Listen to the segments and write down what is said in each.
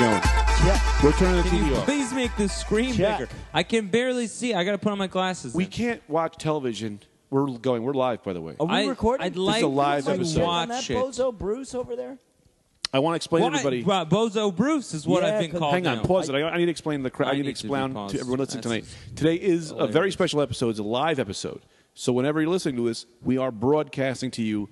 going. Check. We're turning the Can TV you off. please make the screen Check. bigger? I can barely see. I got to put on my glasses. We then. can't watch television. We're going. We're live, by the way. Are we recording? I'd like This is a live to episode. on that watch it. bozo Bruce over there? I want to explain to everybody. Bozo Bruce is what Yeah, I've been 'cause- called Hang on, now. pause it. I need to explain the. I need to explain to everyone listening tonight. Today is a very special episode. It's a live episode. So whenever you're listening to this, we are broadcasting to you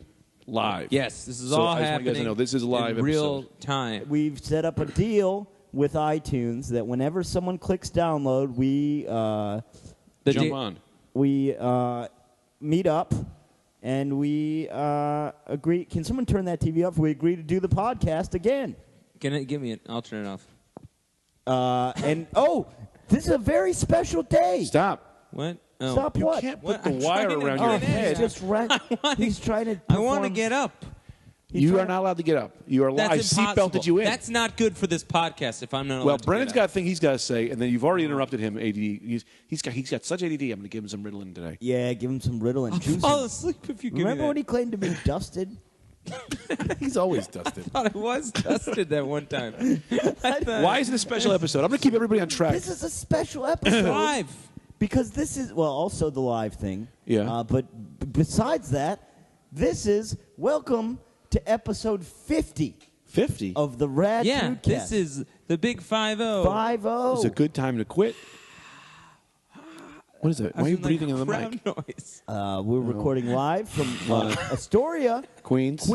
live. Yes, this is So all I just want happening. you guys to know this is a live in real episode. time. We've set up a deal with iTunes that whenever someone clicks download, we Jump on. we meet up and we agree. Can someone turn that TV off? We agree to do the podcast again. Give me it. I'll turn it off. This is a very special day. Stop. What? Oh. Stop You what? can't What? put the I'm wire trying to around get your it in. head. He's just he's trying to. I want to perform- get up. he's You trying are not allowed to get up. You are live. I That's impossible. seatbelted you in. That's not good for this podcast if I'm not allowed Well, to Brennan's get got up. a thing he's got to say, and then you've already interrupted him. ADD. He's got such ADD. I'm going to give him some Ritalin today. Yeah, give him some Ritalin. I'll Juice fall him. asleep if you give Remember me when that. he claimed to be dusted? He's always dusted. I thought I was dusted that one time. Why is it a special episode? I'm going to keep everybody on track. This is a special episode. Live. Because this is, well, also the live thing. Yeah. But besides that, this is welcome to episode 50 50. of the Rad Yeah, Dudecast. this is the big 5-0. 5-0. It's a good time to quit. What is that? Why are you breathing in the mic? Noise. We're recording live from Astoria, Queens.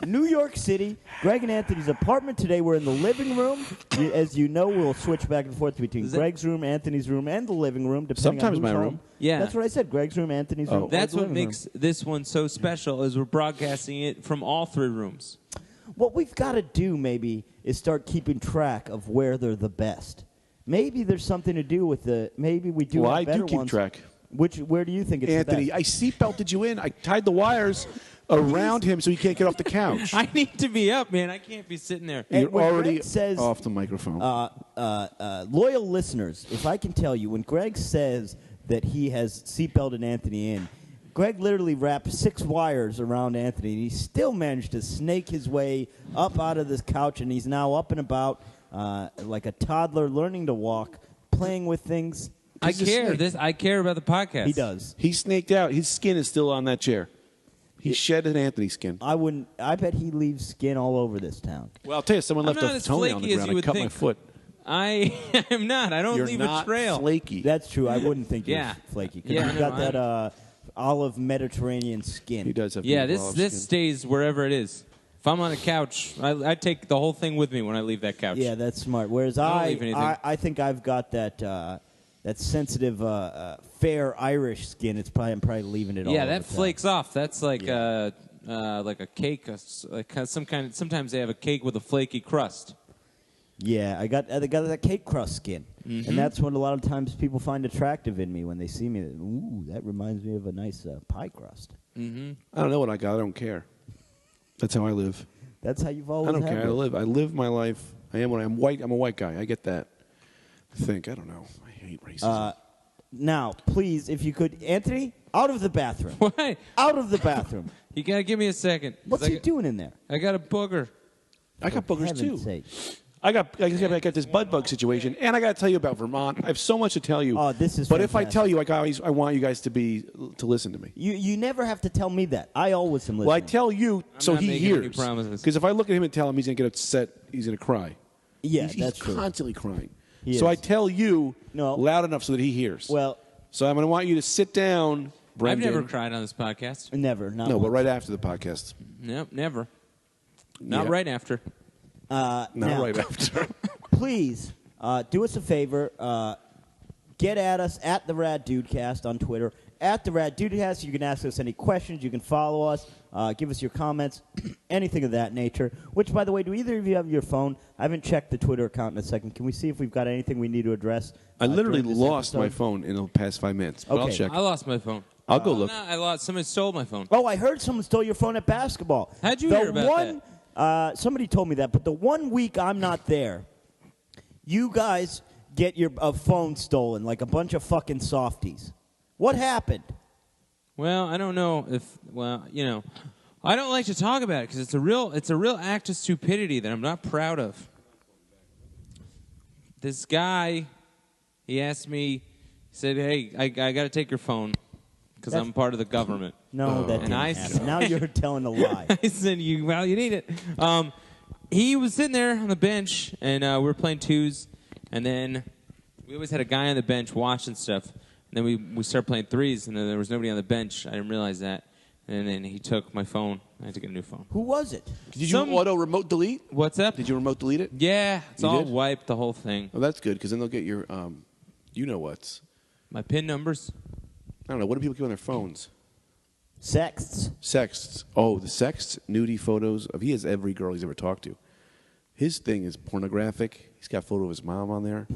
New York City. Greg and Anthony's apartment today. We're in the living room. As you know, we'll switch back and forth between Greg's room, Anthony's room, and the living room, depending Sometimes on my who's room. home. Yeah. That's what I said. Greg's room, Anthony's room. or That's the what living makes room. this one so special is we're broadcasting it from all three rooms. What we've got to do, maybe, is start keeping track of where they're the best. Maybe there's something to do with the. Maybe we do. Well, have I better do keep ones. track. Where do you think it's Anthony, the I seatbelted you in. I tied the wires around him so he can't get off the couch. I need to be up, man. I can't be sitting there. And You're when already Greg says, off the microphone. loyal listeners, if I can tell you, when Greg says that he has seatbelted Anthony in, Greg literally wrapped 6 wires around Anthony, and he still managed to snake his way up out of this couch, and he's now up and about like a toddler learning to walk, playing with things. I He's a care. snake. I care about the podcast. He does. He snaked out. His skin is still on that chair. He shed an Anthony skin. I bet he leaves skin all over this town. Well, I'll tell you, someone I'm left not a as toenail on the flaky as ground. you I would cut my think. foot. I am not. I don't You're leave not a trail. flaky. That's true. I wouldn't think you're Yeah. flaky. 'Cause Yeah, you've no, got that olive Mediterranean skin. He does have Yeah, beautiful this olive skin. stays wherever it is. If I'm on a couch, I take the whole thing with me when I leave that couch. Yeah, that's smart. Whereas I don't leave anything. I think I've got that sensitive, fair Irish skin. I'm probably leaving it all. Yeah, over that town. flakes off. That's like a cake. Sometimes they have a cake with a flaky crust. Yeah, I got that cake crust skin, Mm-hmm. and that's what a lot of times people find attractive in me when they see me. Ooh, that reminds me of a nice pie crust. Mm-hmm. I don't know what I got. I don't care. That's how I live. That's how you've I always don't had care. it. I live my life. I am what I am. White. I'm a white guy. I get that. I don't know. I hate racism. Now, please, if you could, Anthony, out of the bathroom. Why? Out of the bathroom. You gotta give me a second. 'cause What's he doing in there? I got a booger. I got boogers too. Heaven's sake. I got this bud bug situation, and I got to tell you about Vermont. I have so much to tell you. Oh, this is But if I fantastic. tell you, I want you guys to listen to me. You never have to tell me that. I always am listening. Well, I tell you so not he making any hears. promises. Because if I look at him and tell him, he's going to get upset. He's going to cry. Yeah, he's that's true. constantly crying. He So is. I tell you No. loud enough so that he hears. Well, So I'm going to want you to sit down, Brendan. I've never cried on this podcast. never. Not No, but once. right after the podcast. Nope, never. Not Yeah. right after. Not now, right after. Please do us a favor. Get at us at the Rad Dudecast on Twitter. At the Rad Dudecast, you can ask us any questions. You can follow us. Give us your comments, anything of that nature. Which, by the way, do either of you have your phone? I haven't checked the Twitter account in a second. Can we see if we've got anything we need to address? I literally during this lost my episode? phone in the past 5 minutes. But I'll Okay. check. I lost my phone. I'll go look. No, I lost. Somebody stole my phone. Oh, I heard someone stole your phone at basketball. How'd you the hear about that? Somebody told me that, but the 1 week I'm not there, you guys get your phone stolen like a bunch of fucking softies. What happened? Well, I don't know if. Well, I don't like to talk about it because it's a real act of stupidity that I'm not proud of. this guy, he asked me, he said, hey, I got to take your phone because I'm part of the government. No, that didn't happen. Now you're telling a lie. I said, you need it. He was sitting there on the bench, and we were playing twos, and then we always had a guy on the bench watching stuff. And then we started playing threes, and then there was nobody on the bench. I didn't realize that. And then he took my phone. I had to get a new phone. Who was it? Did you auto remote delete? What's up? Did you remote delete it? Yeah, it's You all did? wiped, the whole thing. Oh, that's good because then they'll get your, you know what's. My PIN numbers. I don't know. What do people keep on their phones? Sexts. Sexts. Oh, the sexts, nudie photos of. He has every girl he's ever talked to. His thing is pornographic. He's got a photo of his mom on there.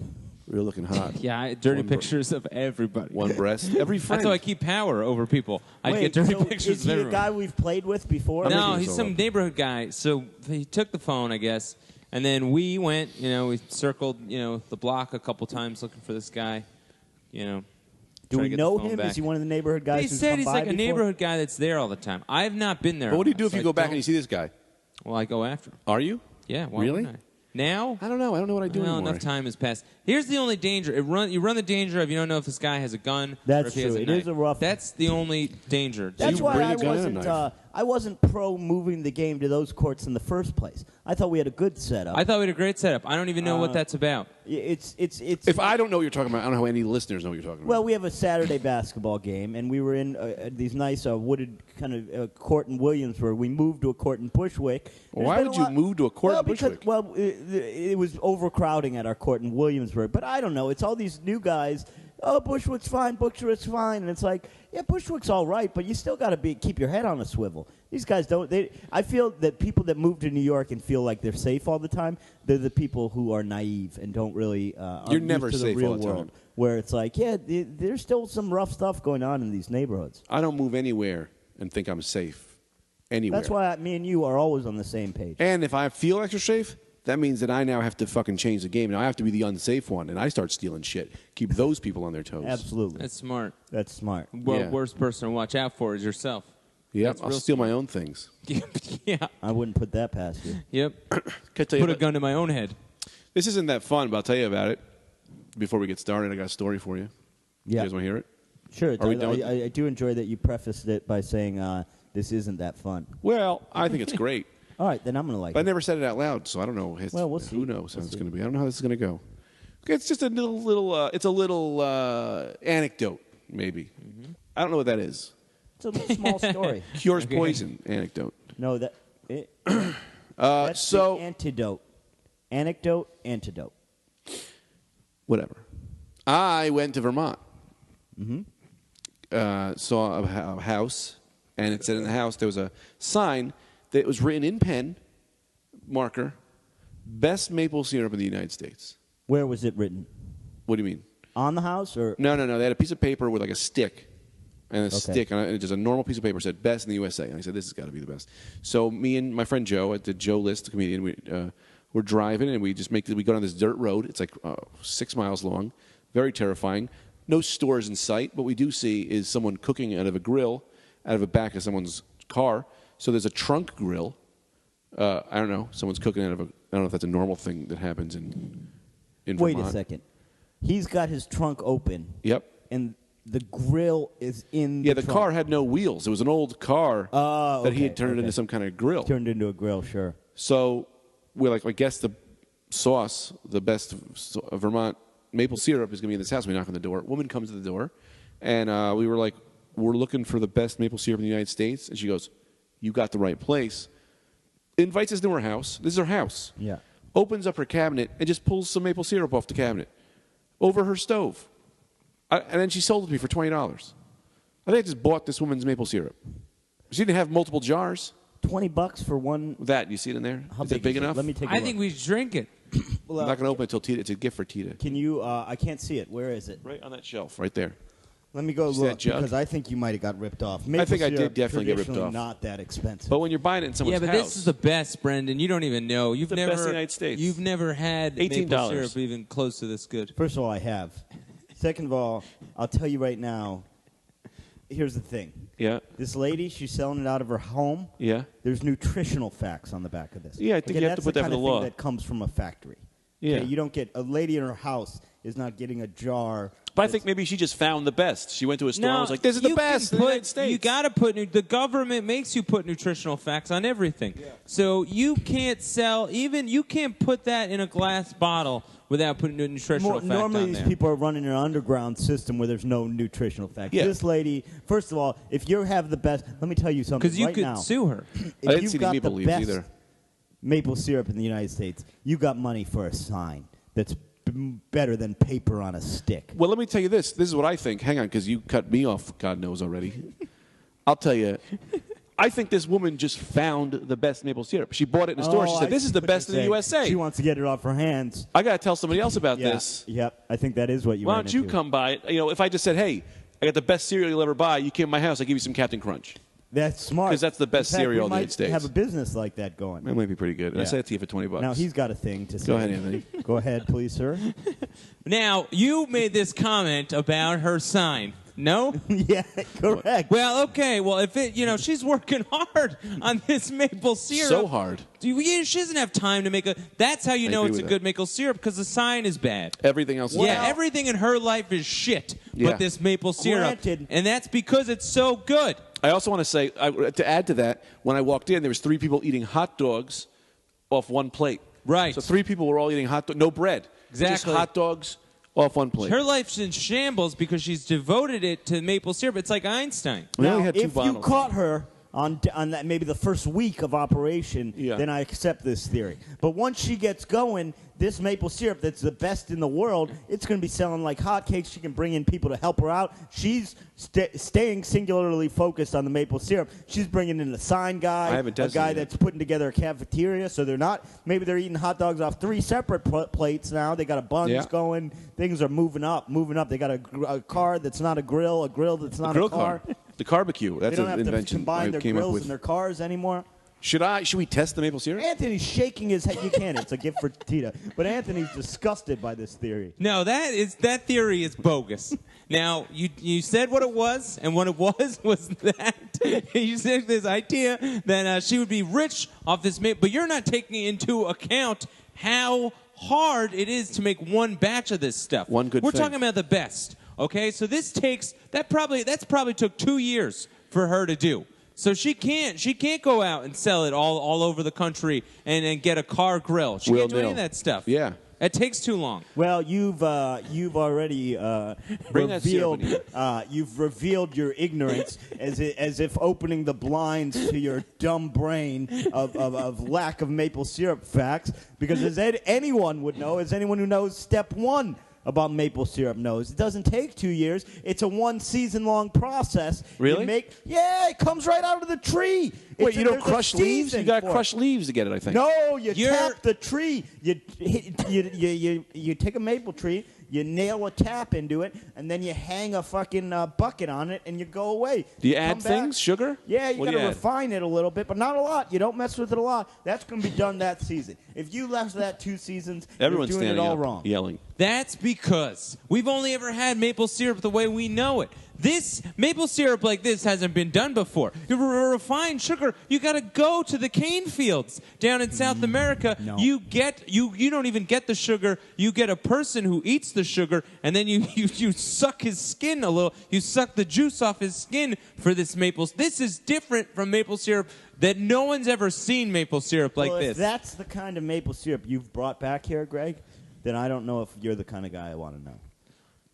Real looking hot. Yeah, dirty pictures of everybody. One breast. Every friend. That's how I keep power over people. I Wait, get dirty so pictures is he of a everyone. guy we've played with before? No, making he's this some all up. neighborhood guy. So he took the phone, I guess, and then we went. We circled, the block a couple times looking for this guy. Do try to we get know the phone him? back. Is he one of the neighborhood guys They who's said come he's by like a before? neighborhood guy that's there all the time. I've not been there. But what do you do if so you go I back and don't- you see this guy? Well, I go after him. Are you? Yeah. Why Really? wouldn't I? Now? I don't know. I don't know what I do Well, anymore. enough time has passed. Here's the only danger. You run the danger of you don't know if this guy has a gun That's or if he has true. a It knife. is a rough- That's the only danger. That's you why bring I a gun and a knife? I wasn't pro moving the game to those courts in the first place. I thought we had a good setup. I thought we had a great setup. I don't even know what that's about. It's. If I don't know what you're talking about, I don't know how any listeners know what you're talking about. Well, we have a Saturday basketball game, and we were in these nice wooded kind of court in Williamsburg. We moved to a court in Bushwick. Why There's would been a you move to a court well, in Bushwick? it was overcrowding at our court in Williamsburg. But I don't know. It's all these new guys. Oh, Bushwick's fine. Bushwick's fine. And it's like, yeah, Bushwick's all right, but you still got to keep your head on a swivel. These guys don't. I feel that people that move to New York and feel like they're safe all the time, they're the people who are naive and don't really. Are You're used never to the safe real all the world, time. where it's like, yeah, there's still some rough stuff going on in these neighborhoods. I don't move anywhere and think I'm safe. Anywhere. That's why me and you are always on the same page. And if I feel extra safe, that means that I now have to fucking change the game. Now I have to be the unsafe one, and I start stealing shit. Keep those people on their toes. Absolutely, That's smart. that's smart. Well, Yeah. worst person to watch out for is yourself. Yep, That's I'll real steal my own things. Yeah. I wouldn't put that past you. Yep. Can I tell you Put a about- gun to my own head. This isn't that fun, but I'll tell you about it. Before we get started, I got a story for you. Yeah, You guys want to hear it? sure. Are we done with I do enjoy that you prefaced it by saying this isn't that fun. Well, I think it's great. All right, then I'm gonna like But I it. never said it out loud, so I don't know. Well, we'll see. Who knows how We'll it's see. going to be? I don't know how this is going to go. It's just a it's a little anecdote, maybe. Mm-hmm. I don't know what that is. It's a little small story. Cures poison anecdote. No, that's So the antidote. Anecdote, antidote. whatever. I went to Vermont. Mm-hmm. Saw a house, and it said in the house there was a sign that was written in pen, marker, best maple syrup in the United States. Where was it written? What do you mean? On the house or? No. They had a piece of paper with like a stick, and a stick, and it just a normal piece of paper said "best in the USA." And I said, "This has got to be the best." So me and my friend Joe, at the Joe List, the comedian, we're driving, and we go down this dirt road. It's like 6 miles long, very terrifying. No stores in sight. What we do see is someone cooking out of a grill, out of the back of someone's car. So there's a trunk grill. I don't know. Someone's cooking out of a. I don't know if that's a normal thing that happens in Wait Vermont. a second. He's got his trunk open. Yep. And the grill is in. Yeah, the the trunk. car had no wheels. It was an old car that he had turned okay. into some kind of grill. Turned into a grill, sure. So we're like, I guess the sauce, the best Vermont maple syrup is going to be in this house. We knock on the door. Woman comes to the door, and we were like, we're looking for the best maple syrup in the United States. And she goes, you got the right place. Invites us to her house. This is her house. Yeah. Opens up her cabinet and just pulls some maple syrup off the cabinet over her stove. And then she sold it to me for $20. I think I just bought this woman's maple syrup. She didn't have multiple jars. $20 for one. That, you see it in there? How Is it big is enough? Let me take a I look. think we should drink it. I'm not going to open it until Tita. It's a gift for Tita. Can you? I can't see it. Where is it? Right on that shelf, right there. Let me go See that look jug? because I think you might have got ripped off. I think I did syrup, definitely get ripped traditionally off. Not that expensive. But when you're buying it in someone's Yeah, but house, this is the best, Brendan. You don't even know. You've the never best in the United States. You've never had $18. maple syrup even close to this good. First of all, I have. Second of all, I'll tell you right now. Here's the thing. yeah, This lady, she's selling it out of her home. yeah. There's nutritional facts on the back of this. Yeah, I think you have to that's put the that for kind the of law. thing that comes from a factory. Yeah. Okay? You don't get a lady in her house is not getting a jar. But I think maybe she just found the best. She went to a store and was like, this is the you best can in the United States. You got to put the government makes you put nutritional facts on everything. Yeah. So you can't you can't put that in a glass bottle without putting a nutritional fact normally on these there. people are running an underground system where there's no nutritional facts. Yeah. This lady, first of all, if you have the best, let me tell you something. Because you right could now, sue her. I if didn't you've see the got maple the leaves best either. maple syrup in the United States, you got money for a sign that's better than paper on a stick. Well, let me tell you this. This is what I think. Hang on, because you cut me off, God knows already. I'll tell you. I think this woman just found the best maple syrup. She bought it in a store. She said, this is the best in the USA. She wants to get it off her hands. I got to tell somebody else about Yeah, this. Yep, I think that is what you Why ran don't you into. come by? You know, if I just said, hey, I got the best cereal you'll ever buy. You came to my house. I give you some Captain Crunch. That's smart. 'Cause that's the best In fact, cereal we in the United States. have a business like that going. That might be pretty good. And I Yeah. said it to you for $20. Now, he's got a thing to say. Go ahead, Anthony. Go ahead, please, sir. Now, you made this comment about her sign. No? Yeah, correct. Well, okay. Well, if she's working hard on this maple syrup. So hard. She doesn't have time to make a. That's how you know agree it's a with good maple syrup because the sign is bad. Everything else is Yeah, bad. everything in her life is shit. Yeah. But this maple syrup, Granted. and that's because it's so good. I also want to say, to add to that, when I walked in, there was 3 people eating hot dogs off one plate. Right. So 3 people were all eating hot dogs. No bread. Exactly. Just hot dogs off one plate. Her life's in shambles because she's devoted it to maple syrup. It's like Einstein. We Now, only had 2 if you bottles. caught her on that maybe the first week of operation, Yeah. then I accept this theory. But once she gets going, this maple syrup that's the best in the world, it's going to be selling like hotcakes. She can bring in people to help her out. She's staying singularly focused on the maple syrup. She's bringing in a sign guy, I haven't a tested guy it yet. that's putting together a cafeteria. So maybe they're eating hot dogs off 3 separate plates now. They got a buns Yeah. going. Things are moving up. They got a car that's not a grill that's not Grill a car. The barbecue. They That's don't an have to invention combine I their came up grills with. and their cars anymore. Should we test the maple syrup? Anthony's shaking his head. You can't. It's a gift for Tita. But Anthony's disgusted by this theory. No, that theory is bogus. Now, you said what it was, and what it was that you said this idea that she would be rich off this maple, but you're not taking into account how hard it is to make one batch of this stuff. One good We're thing. talking about the best. Okay, so that's probably took 2 years for her to do. So she can't go out and sell it all over the country and get a car grill. She can't do any of that stuff. Yeah. It takes too long. Well, you've already Bring that syrup revealed in you've revealed your ignorance as if opening the blinds to your dumb brain of lack of maple syrup facts. Because as anyone would know, as anyone who knows step 1 about maple syrup knows, it doesn't take 2 years. It's a 1 season long process. Really? It comes right out of the tree. Wait, you don't there's a crush leaves? You season got to for it. crush leaves to get it, I think. No, you tap the tree. You take a maple tree, you nail a tap into it, and then you hang a fucking bucket on it, and you go away. Do you Come add back. things? Sugar? Yeah, you What got do to add? refine it a little bit, but not a lot. You don't mess with it a lot. That's going to be done that season. If you left that 2 seasons, Everyone's you're doing standing it all up, wrong. yelling. That's because we've only ever had maple syrup the way we know it. This maple syrup like this hasn't been done before. Refined sugar, you got to go to the cane fields down in South America. No. You don't even get the sugar. You get a person who eats the sugar, and then you suck his skin a little. You suck the juice off his skin for this maple. This is different from maple syrup that no one's ever seen maple syrup like Well, this. if that's the kind of maple syrup you've brought back here, Greg, then I don't know if you're the kind of guy I want to know.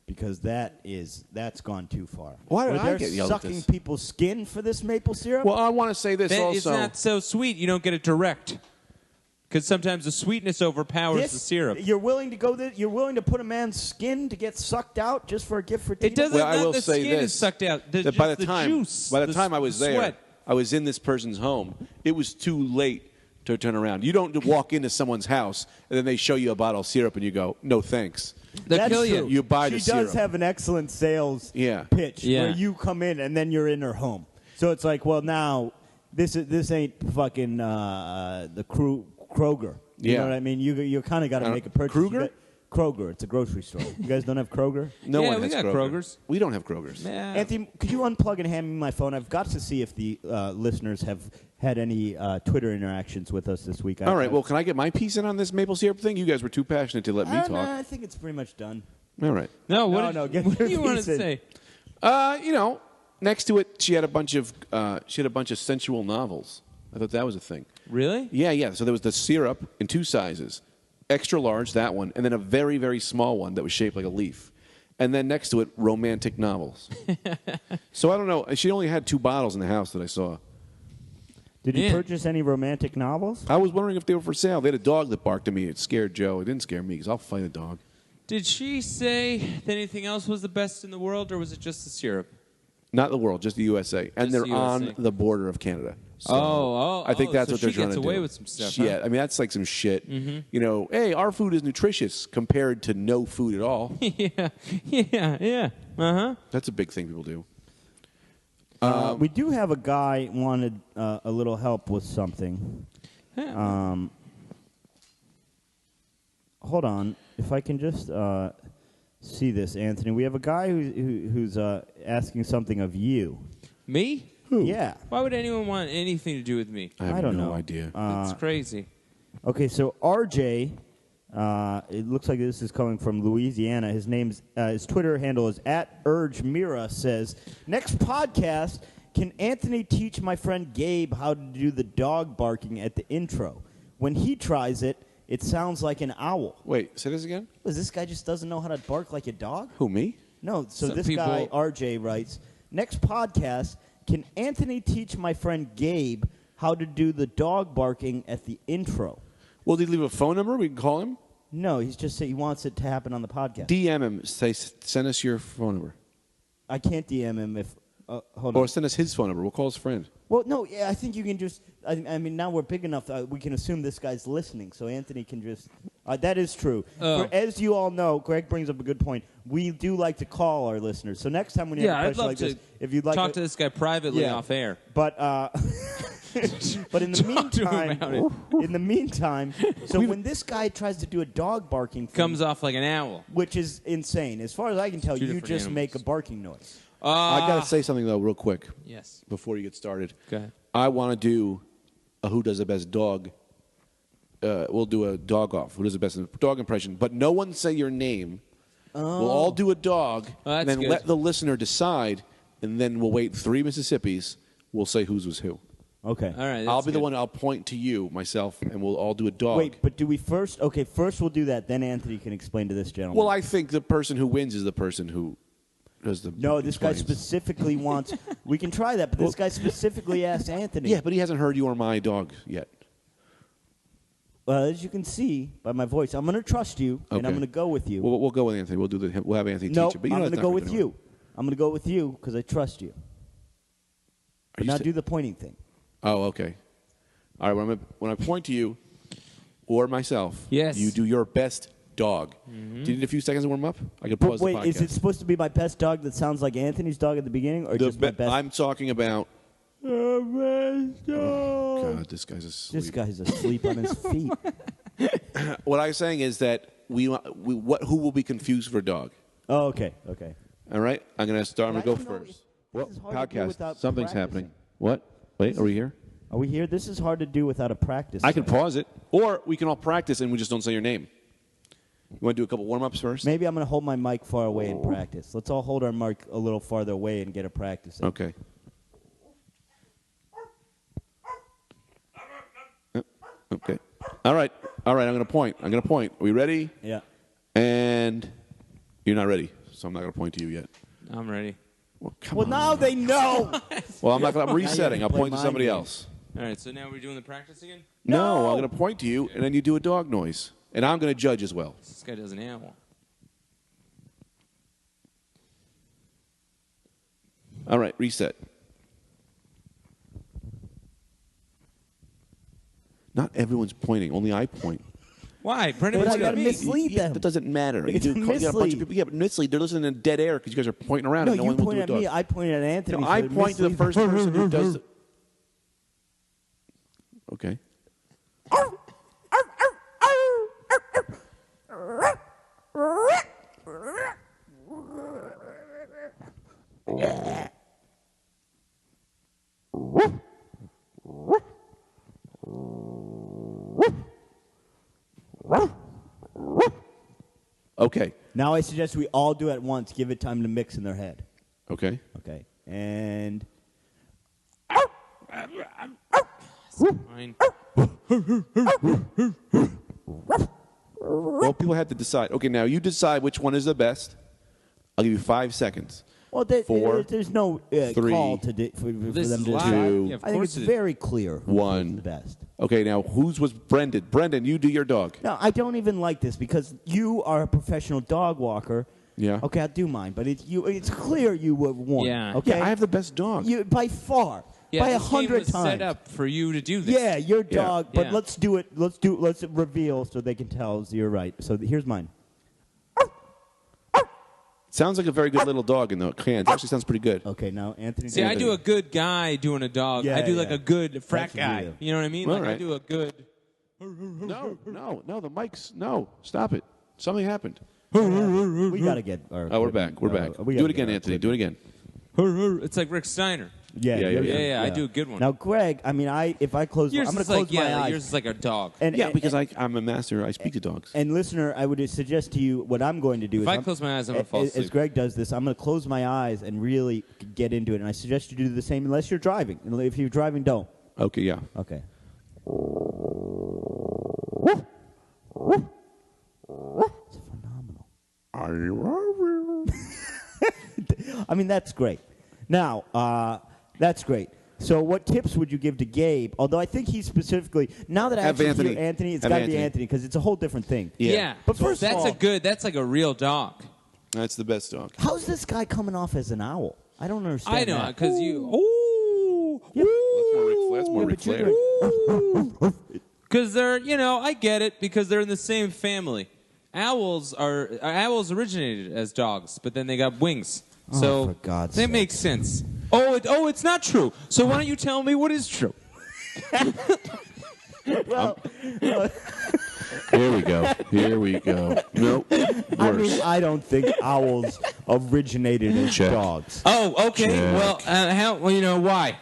Because that's gone too far. Why did Where I they're get yelled at sucking this? people's skin for this maple syrup? Well, I want to say this also. It's not so sweet. You don't get it direct. Because sometimes the sweetness overpowers the syrup. You're willing to go. You're willing to put a man's skin to get sucked out just for a gift for Tita? It doesn't. Well, I not will the say skin this, is sucked out. that Just by the juice. time I was there, sweat. I was in this person's home. It was too late to turn around. You don't walk into someone's house and then they show you a bottle of syrup and you go, "No, thanks." They'll That's kill true. you. You buy the She does syrup. have an excellent sales Yeah. pitch Yeah. where you come in and then you're in her home. So it's like, well, now this ain't fucking the Kroger. You Yeah. know what I mean? You kind of got to make a purchase. Kruger? Kroger. It's a grocery store. You guys don't have Kroger? No Yeah, one we has got Kroger. Kroger's. We don't have Kroger's. Yeah. Anthony, could you unplug and hand me my phone? I've got to see if the listeners have had any Twitter interactions with us this week. All right. Well, can I get my piece in on this maple syrup thing? You guys were too passionate to let me talk. I think it's pretty much done. All right. No, No, get what do your you want to piece in. say? You know, next to it, she had a bunch of sensual novels. I thought that was a thing. Really? Yeah. So there was the syrup in 2 sizes, extra large, that one, and then a very, very small one that was shaped like a leaf. And then next to it, romantic novels. So I don't know. She only had 2 bottles in the house that I saw. Did you Yeah. purchase any romantic novels? I was wondering if they were for sale. They had a dog that barked at me. It scared Joe. It didn't scare me because I'll fight a dog. Did she say that anything else was the best in the world, or was it just the syrup? Not the world, just the USA. And Just they're the USA. on the border of Canada. So Oh, I think that's so what they're she trying gets to away do. with some stuff, Yeah, huh? I mean, that's like some shit. You know, hey, our food is nutritious compared to no food at all. yeah. Uh-huh. That's a big thing people do. We do have a guy wanted a little help with something. Hold on. If I can just see this, Anthony. We have a guy who's asking something of you. Me? Yeah. Why would anyone want anything to do with me? I have don't no know. idea. It's crazy. Okay, so RJ, it looks like this is coming from Louisiana. His his Twitter handle is @UrgeMira. Says, next podcast, can Anthony teach my friend Gabe how to do the dog barking at the intro? When he tries it, it sounds like an owl. Wait, say this again? This guy just doesn't know how to bark like a dog? Who, me? No, so Some this people- guy, RJ, writes, next podcast, can Anthony teach my friend Gabe how to do the dog barking at the intro? Well, did he leave a phone number? We can call him? No, he's just saying he wants it to happen on the podcast. DM him. Say, send us your phone number. I can't DM him if... hold Or on. send us his phone number. We'll call his friend. Well, no, yeah, I think you can just... I mean, now we're big enough, we can assume this guy's listening, so Anthony can just... that is true. As you all know, Greg brings up a good point. We do like to call our listeners. So next time when you have a I'd question love like to this, if you'd like talk to this guy privately Yeah. off air. But but in the Talk to him about meantime, so when this guy tries to do a dog barking thing, Comes off like an owl. which is insane. As far as I can tell, Two you different just animals. make a barking noise. I got to say something, though, real quick Yes. before you get started. Go ahead. I want to do a Who Does the Best Dog. We'll do a dog off. Who does the best dog impression? But no one say your name. We'll all do a dog, Oh, that's and then good. let the listener decide, and then we'll wait 3 Mississippis. We'll say whose was who. Okay. All right. I'll that's be the good. one. I'll point to you, myself, and we'll all do a dog. Wait, but do we first? Okay, first we'll do that. Then Anthony can explain to this gentleman. Well, I think the person who wins is the person who does the. no, this guy explains. specifically wants. We can try that, but this guy specifically asked Anthony. Yeah, but he hasn't heard you or my dog yet. Well, as you can see by my voice, I'm going to trust you, and Okay. I'm going to go with you. We'll go with Anthony. We'll have Anthony no, teach it. But you I'm know going to that's go not with gonna you. work. I'm going to go with you because I trust you. Are But you now sta- do the pointing thing. Oh, okay. All right. When I point to you or myself, Yes. you do your best dog. Do you need a few seconds to warm up? I could pause Wait, the podcast. is it supposed to be my best dog that sounds like Anthony's dog at the beginning, or The just my best? I'm talking about. best dog. God, this guy's asleep. This guy's asleep on his feet. What I'm saying is that who will be confused for a dog? Oh, okay. All right. I'm gonna start. I'm But gonna I go don't know first. if this is hard to do Podcast. without Something's practicing. happening. What? Wait, are we here? Are we here? This is hard to do without a practice. I can pause it, or we can all practice and we just don't say your name. You want to do a couple warm-ups first? Maybe I'm going to hold my mic far away and practice. Let's all hold our mic a little farther away and get a practice. in. Okay. Okay. All right. I'm going to point. Are we ready? Yeah. And you're not ready, so I'm not going to point to you yet. I'm ready. Well, come Well, on. now they know. Well, I'm resetting. I'll play point to mind somebody games. else. All right. So now we're doing the practice again. No, I'm going to point to you, and then you do a dog noise, and I'm going to judge as well. This guy does an owl. All right, reset. Not everyone's pointing. Only I point. Why? Brendan But I pointed gotta at me. mislead Yeah, them. that doesn't matter. It's you got a bunch mislead. of people. Yeah, but mislead. They're listening in dead air because you guys are pointing around. No, and no you one will pointed do at a me. dog. I pointed at Anthony. No, so I it point to the misleads first them. person who does. Okay. Okay. Now I suggest we all do it at once. Give it time to mix in their head. Okay. Okay. And... Fine. Well, people have to decide. Okay, now you decide which one is the best. I'll give you 5 seconds. Well, 4, there's no 3, call for them to This is decide. live. 2, Yeah, of I think course it's it is. very clear who's 1. the best. Okay, now whose was Brendan? Brendan, you do your dog. No, I don't even like this because you are a professional dog walker. Yeah. Okay, I do mine, but it's clear you would won. Yeah. Okay. Yeah, I have the best dog. You by far. Yeah, by this game 100 was times. set up for you to do this. Yeah, your dog. But Yeah. let's do it. Let's reveal so they can tell us you're right. So here's mine. Sounds like a very good little dog in the can. It actually sounds pretty good. Okay, now Anthony. See, I do a good guy doing a dog. Yeah, I do yeah. like a good frat That's what guy. you do. You know what I mean? All Like I right. do a good. No, the mics. No, stop it. Something happened. We gotta get. Our Oh, we're back. We're back. we Do gotta it again, get our Anthony. Do it again. It's like Rick Steiner. Yeah, Yeah, Yeah, I do a good one. Now, Greg, I mean, if I close, Yours I'm going is to close like my eyes. yours is like a dog. Yeah, because I'm a master. I speak to dogs. And listener, I would suggest to you what I'm going to do. If is I I'm- close my eyes, I'm gonna fall as asleep. Greg does this, I'm going to close my eyes and really get into it. And I suggest you do the same unless you're driving. And if you're driving, don't. Okay, yeah. Okay. It's phenomenal. I mean, that's great. Now, that's great. So what tips would you give to Gabe? Although I think he specifically, now that I Have actually hear Anthony. Anthony, it's Have got to be Anthony. Anthony because it's a whole different thing. Yeah. But first of all- that's like a real dog. That's the best dog. How's this guy coming off as an owl? I don't understand. I know that. because you. Ooh. That's more Ric but you're Flair. Because they're, I get it because they're in the same family. Owls originated as dogs, but then they got wings. So for God's that sake. makes sense. It's not true. So why don't you tell me what is true? Well, Here we go. Here we go. Nope. I mean, I don't think owls originated as Check. dogs. Oh, okay. Check. Well, how? Well, why?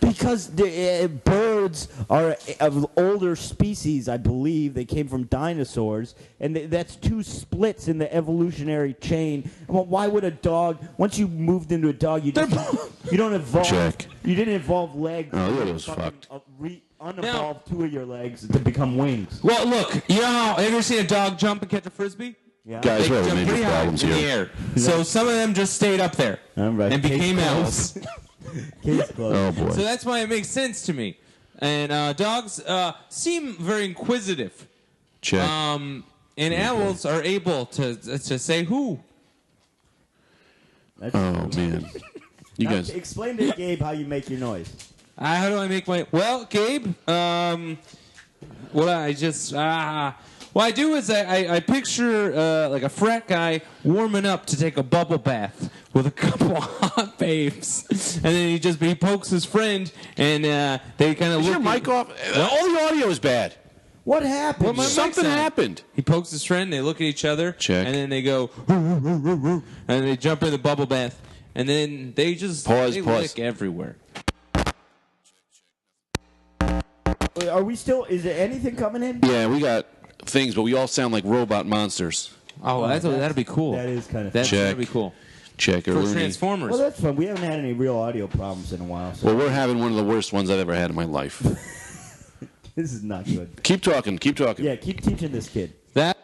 Because the birds are of older species, I believe. They came from dinosaurs, and that's two splits in the evolutionary chain. Well, why would a dog? Once you moved into a dog, you don't evolve. Check. You didn't evolve legs. Oh, look at You those fucking, fucked. Unevolved two of your legs to become wings. Well, look. Have you ever seen a dog jump and catch a frisbee? Yeah. Guys, They we're having jump major pretty high problems in the here. air. So some of them just stayed up there All right. and Case became closed. owls. Case closed. Oh, boy. So that's why it makes sense to me. And dogs seem very inquisitive. Check. And owls are able to say who. That's Oh, man. You Now, guys. explain to Gabe how you make your noise. How do I make my... Well, Gabe, what I just... what I do is I picture like a frat guy warming up to take a bubble bath with a couple of hot babes. And then he pokes his friend, and they kind of Is look... your mic off? All the audio is bad. What happened? Well, my mic's Something on. happened. He pokes his friend, they look at each other, Check. and then they go, and they jump in the bubble bath, and then they just Pause. lick everywhere. Are we still? Is there anything coming in? Yeah, we got things, but we all sound like robot monsters. Oh, that'd be cool. That is kind of That'd Check. be cool. Check or For Looney. Transformers. Well, that's fun. We haven't had any real audio problems in a while, so Well, we're having one of the worst ones I've ever had in my life. this is not good. Keep talking. Keep talking. Yeah, keep teaching this kid. That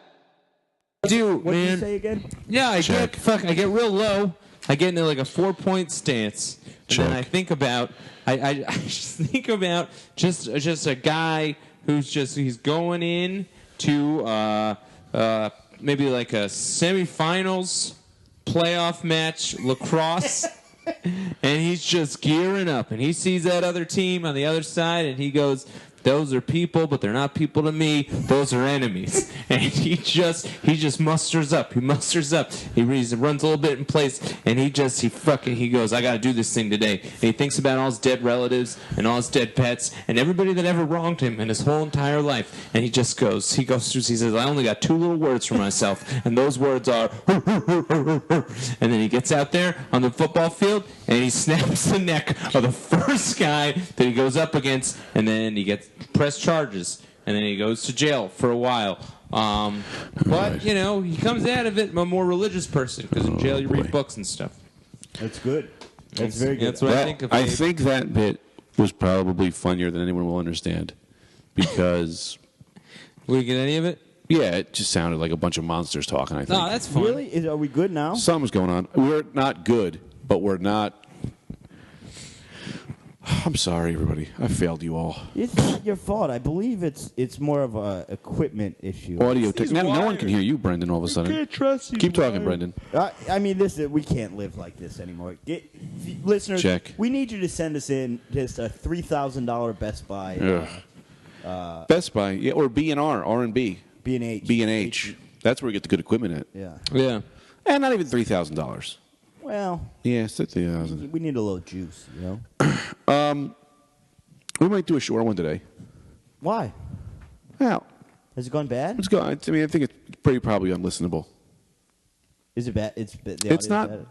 dude, What did you man. say again? Yeah, I Check. get real low. I get into like a 4-point stance, and then Check. I think about I just think about just a guy he's going in to maybe like a semifinals playoff match lacrosse. And he's just gearing up, and he sees that other team on the other side, and he goes, "Those are people, but they're not people to me. Those are enemies." And he just musters up. He musters up. He runs a little bit in place, and he goes, "I got to do this thing today." And he thinks about all his dead relatives and all his dead pets and everybody that ever wronged him in his whole entire life. And he says, "I only got 2 little words for myself, and those words are," and then he gets out there on the football field, and he snaps the neck of the first guy that he goes up against, and then he gets press charges, and then he goes to jail for a while. But, you know, he comes out of it a more religious person because in jail you read books and stuff. That's good. That's very good. That's what I think of I Abe. think that bit was probably funnier than anyone will understand because, We get any of it? yeah, it just sounded like a bunch of monsters talking, I think. No, that's fun. Really? Are we good now? Something's going on. We're not good, but we're not... I'm sorry, everybody. I failed you all. It's not your fault. I believe it's more of a equipment issue. Audio technology. No one can hear you, Brendan, all of a sudden. Can't trust you. Keep talking, Brendan. I mean, we can't live like this anymore. Listeners, Check. we need you to send us in just a $3,000 Best Buy Best Buy, yeah, or B&R, R&B. B&H. B&H. That's where we get the good equipment at. Yeah. Yeah. And not even $3,000. Well, Yeah, it's $3,000. we need a little juice, you know. We might do a short one today. Why? Well, Has it gone bad? let's go. I mean, I think it's pretty probably unlistenable. Is it bad? The It's audio's not bad?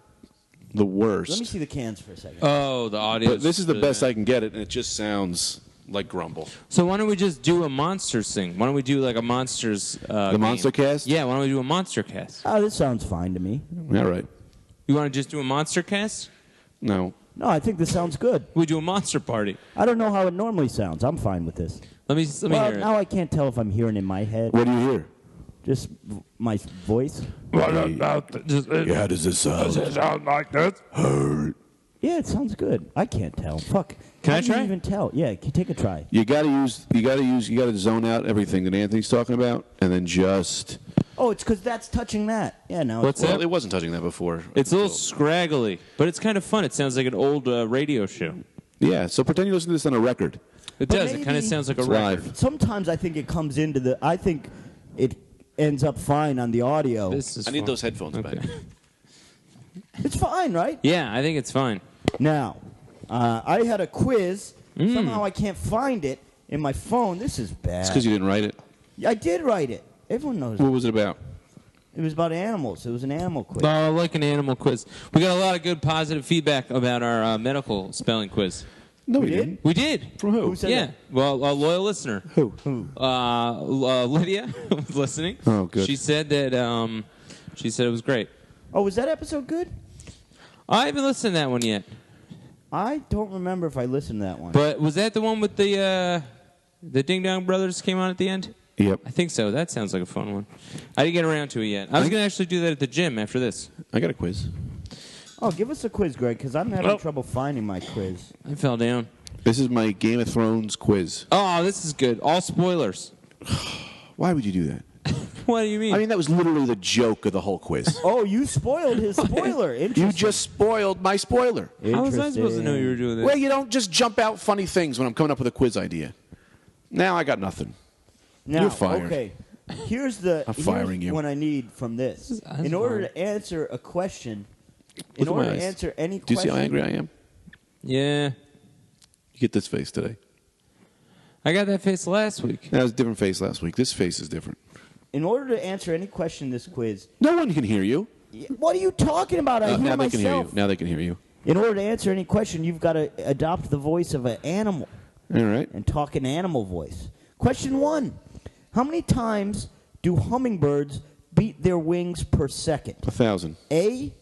the worst. Let me see the cans for a second. Oh, the audio. But this is the best I can get it, and it just sounds like grumble. So why don't we just do a Monsters thing? Why don't we do like a Monsters The Monster Cast? Yeah, why don't we do a Monster Cast? Oh, this sounds fine to me. All right. You want to just do a Monster Cast? No. No, I think this sounds good. We do a Monster Party. I don't know how it normally sounds. I'm fine with this. Let me Well, hear now it. I can't tell if I'm hearing in my head. What do you hear? Just my voice. Yeah, how does this sound? Does it sound like this? Yeah, it sounds good. I can't tell. Fuck. Can How I do you try? even tell? Yeah, take a try. You gotta zone out everything that Anthony's talking about, and then just. Oh, it's because that's touching that. Yeah, no. What's Well, that? it wasn't touching that before. It's a little scraggly, but it's kind of fun. It sounds like an old radio show. Yeah, so pretend you listen to this on a record. It But does. It kind of maybe- sounds like a It's record. live. Sometimes I think it comes into the. I think it ends up fine on the audio. This is I need fun. those headphones Okay. back. It's fine, right? Yeah, I think it's fine. Now, I had a quiz. Mm. Somehow I can't find it in my phone. This is bad. It's because you didn't write it. I did write it. Everyone knows. What was it about? It was about animals. It was an animal quiz. I like an animal quiz. We got a lot of good positive feedback about our medical spelling quiz. No, We we did? didn't. We did. From who? Who said Yeah. that? Well, a loyal listener. Who? Lydia was listening. Oh, good. She said that. She said it was great. Oh, was that episode good? I haven't listened to that one yet. I don't remember if I listened to that one. But was that the one with the Ding Dong Brothers came on at the end? Yep. I think so. That sounds like a fun one. I didn't get around to it yet. I was going to actually do that at the gym after this. I got a quiz. Oh, give us a quiz, Greg, because I'm having trouble finding my quiz. I fell down. This is my Game of Thrones quiz. Oh, this is good. All spoilers. Why would you do that? What do you mean? I mean, that was literally the joke of the whole quiz. Oh, you spoiled his spoiler. Interesting. You just spoiled my spoiler. how was I supposed to know you were doing this? Well, you don't just jump out funny things when I'm coming up with a quiz idea. Now I got nothing. Now, You're fired. okay. Here's I'm firing you. what I need from this. That's In order fine. to answer a question, in Look at order my to eyes. answer any Do you question, see how angry I am? Yeah. You get this face today. I got that face last week. That was a different face last week. This face is different. in order to answer any question in this quiz, No one can hear you. what are you talking about? I hear Now they myself. can hear you. Now they can hear you. In order to answer any question, you've got to adopt the voice of an animal All right. and talk an animal voice. Question 1. How many times do hummingbirds beat their wings per second? 1,000. A,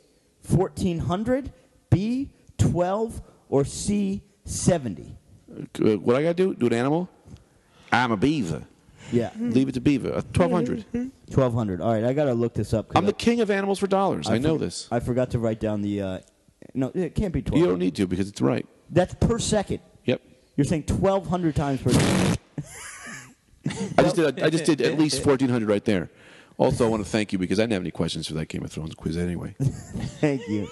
1,400, B, 12, or C, 70? What I got to do? Do an animal? I'm a beaver. Yeah. Leave it to beaver. 1,200. 1,200. All right, I got to look this up. 'cause I'm the king of animals for dollars. I know this. I forgot to write down the... no, it can't be 12. You don't need to because it's right. That's per second. Yep. You're saying 1,200 times per second. I just did at least 1,400 right there. Also, I want to thank you because I didn't have any questions for that Game of Thrones quiz anyway. Thank you.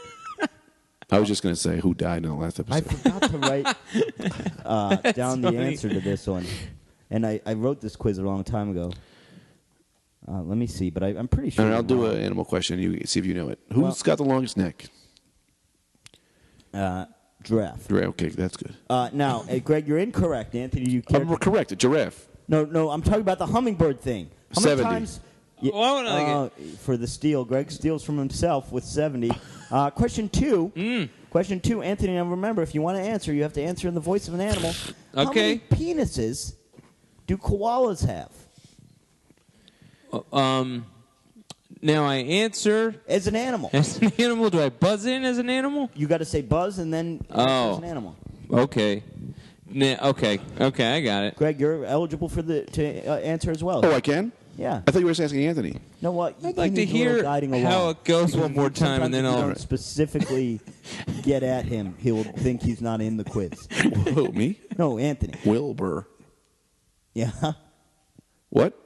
I was just going to say who died in the last I episode. forgot to write down the funny. answer to this one. And I wrote this quiz a long time ago. Let me see, but I'm pretty sure. All right, I'll do an an animal question. You see if you know it. Who's got the longest neck? giraffe. Okay, that's good. Now, Greg, you're incorrect. Anthony, you can't. I'm correct. A giraffe. No, I'm talking about the hummingbird thing. How 70. many times? Oh, I wanna For the steal, Greg steals from himself with 70. Question 2. Question 2, Anthony. Now remember, if you want to answer, you have to answer in the voice of an animal. How Okay. many penises do koalas have? Now I answer As an animal. as an animal. Do I buzz in as an animal? You got to say buzz and then answer as an animal. Okay. Okay, I got it. Greg, you're eligible for to answer as well. Oh, I can? Yeah. I thought you were just asking Anthony. No, what? I'd like to hear guiding how along. it goes Because one more time, and then sometimes if you I'll. don't specifically get at him, he'll think he's not in the quiz. Who, me? No, Anthony. Wilbur. Yeah. What?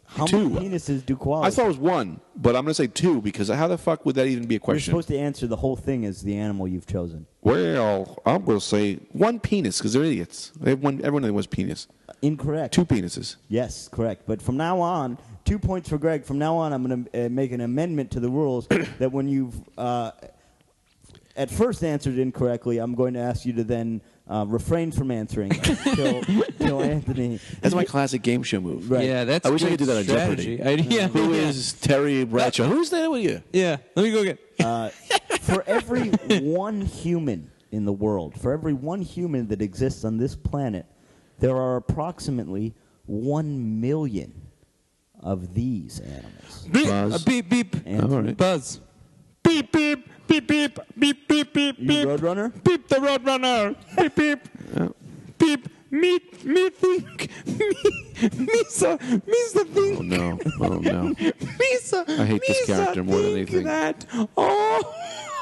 How Two. many penises do koalas? I thought it was one, but I'm going to say two because how the fuck would that even be a You're question? supposed to answer the whole thing as the animal you've chosen. Well, I'm going to say one penis because they're idiots. They have one. Everyone was penis. Incorrect. Two penises. Yes, correct. But from now on, 2 points for Greg. From now on, I'm going to make an amendment to the rules that when you've at first answered incorrectly, I'm going to ask you to then refrain from answering till Anthony. That's my classic game show move. Right. Yeah, that's. I wish I great could do that on strategy. Jeopardy. Who is Terry Bradshaw? Who's there with you? Yeah, let me go get. For every one human in the world, for every one human that exists on this planet, there are approximately 1 million of these animals. Buzz. Beep beep. And All right. Buzz. Beep beep beep beep beep beep beep you beep. Roadrunner? Beep the roadrunner. Beep beep. Beep. Me think. Me so think. Oh no! Oh no! Misa, I hate this character more than anything. That,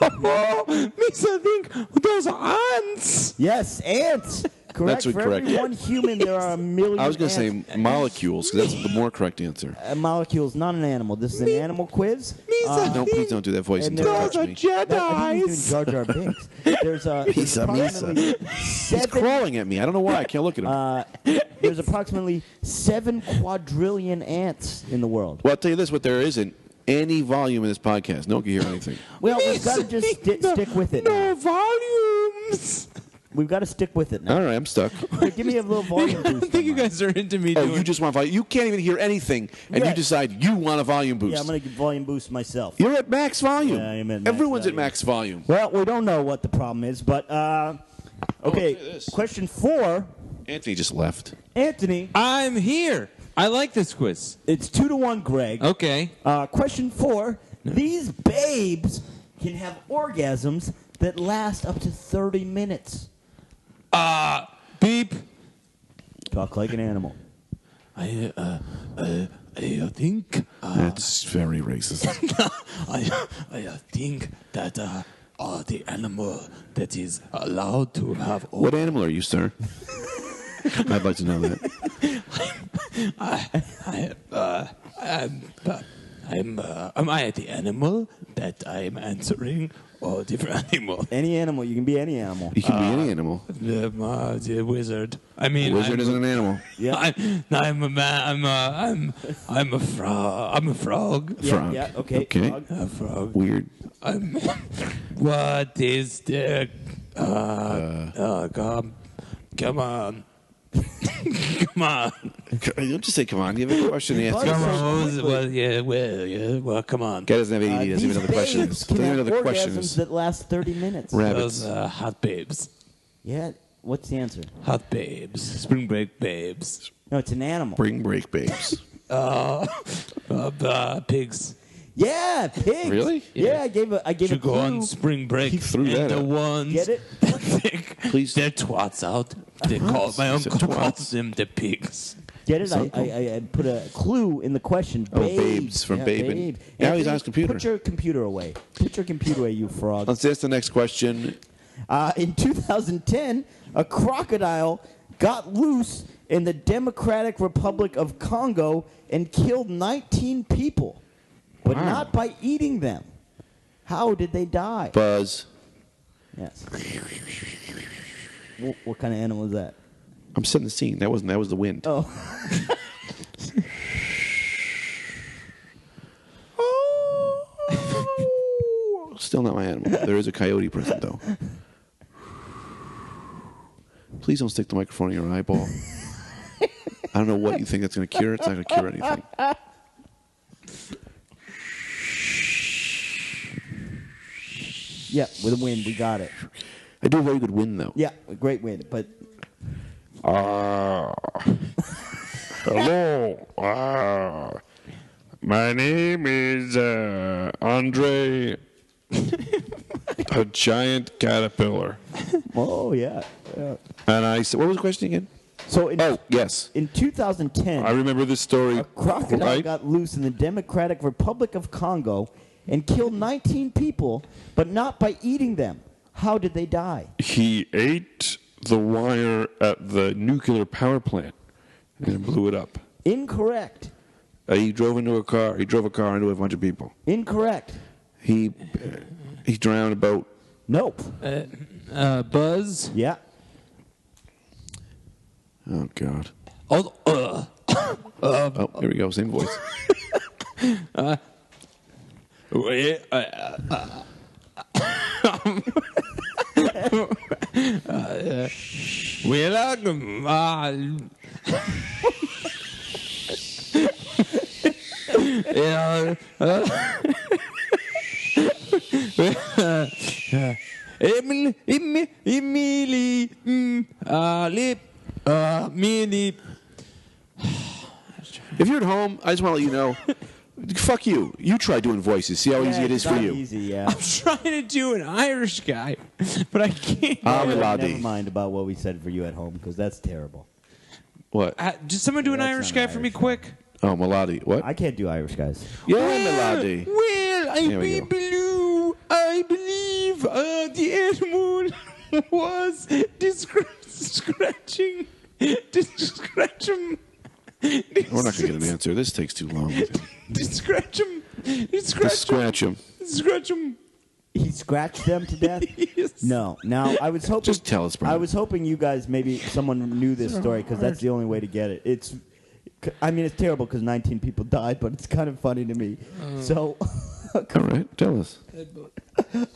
Misa, think those are ants. Yes, ants. Correct. That's For correct. every one human, there are 1 million. I was going to ants. say molecules because that's the more correct answer. A molecule is not an animal. This is an animal quiz. No, please don't do that voice and and don't there touch are me. I think he's doing Jar Jar Binks. There's approximately He's 7. crawling at me. I don't know why. I can't look at him. There's approximately 7 quadrillion ants in the world. Well, I'll tell you this: what there isn't any volume in this podcast. No one can hear anything. Well, we've got to just stick with it. No Now. volumes. We've got to stick with it now. All right, I'm stuck. Give me a little volume I boost. think you on mine. guys are into me Oh, doing. you just want volume. You can't even hear anything, and Yeah. you decide you want a volume boost. Yeah, I'm going to give volume boost myself. You're at max volume. Yeah, I'm at max Everyone's volume. at max volume. Well, we don't know what the problem is, but okay. look at this. Question 4, Anthony just left. Anthony. I'm here. I like this quiz. It's 2-1, Greg. Okay. Question 4: These babes can have orgasms that last up to 30 minutes. Beep. Talk like an animal. I think. That's very racist. I think that the animal that is allowed to have. What animal are you, sir? I'd like to know that. Am I the animal that I'm answering, or different animal? Any animal. You can be any animal. You can be any animal. The wizard. I mean, Wizard isn't an animal. Yeah. I'm a man. I'm a frog. I'm a frog. Yeah, Frog. yeah, okay. Okay. Frog. A frog. Weird. What is the? Come on. Come on. Don't just say come on. You have a question to answer. Come Come on. on. Well, come on. Guy doesn't have ADD. He doesn't even know the question babes is. can Doesn't even know have the question orgasms is. that last 30 minutes. Rabbits. Those hot babes. Yeah. What's the answer? Hot babes. Spring break babes. No, it's an animal. Spring break babes. Pigs. Yeah, pigs. Really? Yeah, I gave a To clue. go on spring break. He threw and that the out. ones Get it? that think Please. their twats out. They call my He said uncle twats. calls them the pigs. Get it? So cool. I put a clue in the question. Oh, babes from yeah, Babe. babe. Now he's Anthony, on his computer. Put your computer away. Put your computer away, you frog. Let's ask the next question. In 2010, a crocodile got loose in the Democratic Republic of Congo and killed 19 people, but Wow. not by eating them. How did they die? Buzz. Yes. What kind of animal is that? I'm setting the scene. That was the wind. Oh. Still not my animal. There is a coyote present, though. Please don't stick the microphone in your eyeball. I don't know what you think that's going to cure. It's not going to cure anything. Yeah, with a wind, we got it. I do a very good wind, though. Yeah, a great wind, but Hello. My name is Andre, a giant caterpillar. Oh, yeah. Yeah. And I said, what was the question again? So in, Yes. in 2010, I remember this story. a crocodile right? got loose in the Democratic Republic of Congo and killed 19 people, but not by eating them. How did they die? He ate the wire at the nuclear power plant and blew it up. Incorrect. He drove a car into a bunch of people. Incorrect. He drowned a boat. Nope. Buzz. Yeah. Oh, God. Oh, Oh, here we go. Same voice. Emily, Mini. If you're at home, I just want to let you know, fuck you. You try doing voices. See how easy it is for you. Easy, yeah. I'm trying to do an Irish guy, but I can't. Never mind about what we said for you at home, because that's terrible. What? Just someone do an That's Irish not guy an for me Irish guy. quick. Oh, Melody. What? I can't do Irish guys. Yeah, Melody. Well, There we go. I believe the animal was scratching. We're not going to get an answer. This takes too long. Scratch him. Scratch him. Scratch him. He scratched them to death? Yes. No. Now, I was hoping... Just tell us, Brian. I was hoping you guys, maybe someone knew this story, because that's the only way to get it. It's terrible because 19 people died, but it's kind of funny to me. So, All right. Tell us.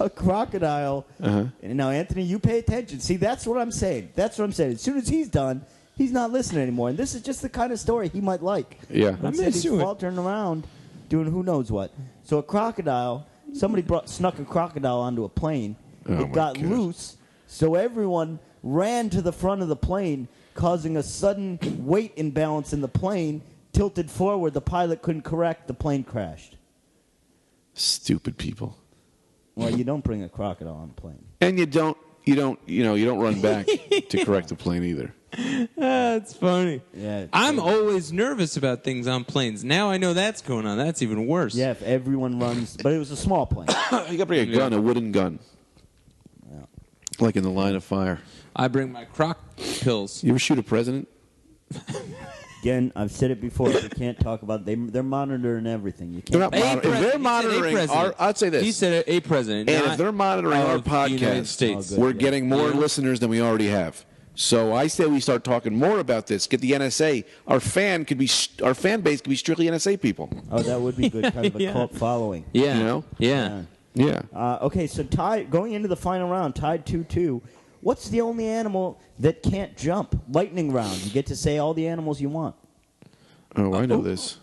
a crocodile... Uh-huh. And now, Anthony, you pay attention. See, that's what I'm saying. As soon as he's done, he's not listening anymore. And this is just the kind of story he might like. Yeah. Instead, he's faltering around doing who knows what. So a crocodile... Somebody snuck a crocodile onto a plane. Oh, It my got God. loose, so everyone ran to the front of the plane, causing a sudden weight imbalance in the plane. Tilted forward, the pilot couldn't correct. The plane crashed. Stupid people. Well, you don't bring a crocodile on a plane. And you don't run back to correct the plane either. That's funny. Yeah, I'm always nervous about things on planes. Now I know that's going on. That's even worse. Yeah, if everyone runs, but it was a small plane. You got to bring a gun, a wooden gun. Yeah. Like in the line of fire. I bring my croc pills. You ever shoot a president? Again, I've said it before. You can't talk about. They're monitoring everything. You They're can't. not if they're monitoring our, I'd say this. He said a president. And not if they're monitoring our of the United podcast, States. Oh, good. we're getting more Yeah. listeners than we already have. So I say we start talking more about this. Get the NSA. Our fan base could be strictly NSA people. Oh, that would be good. Kind of a Yeah. cult following. Yeah. You know? Yeah. Yeah. Okay, so going into the final round, tied 2-2. What's the only animal that can't jump? Lightning round. You get to say all the animals you want. Oh, I know this.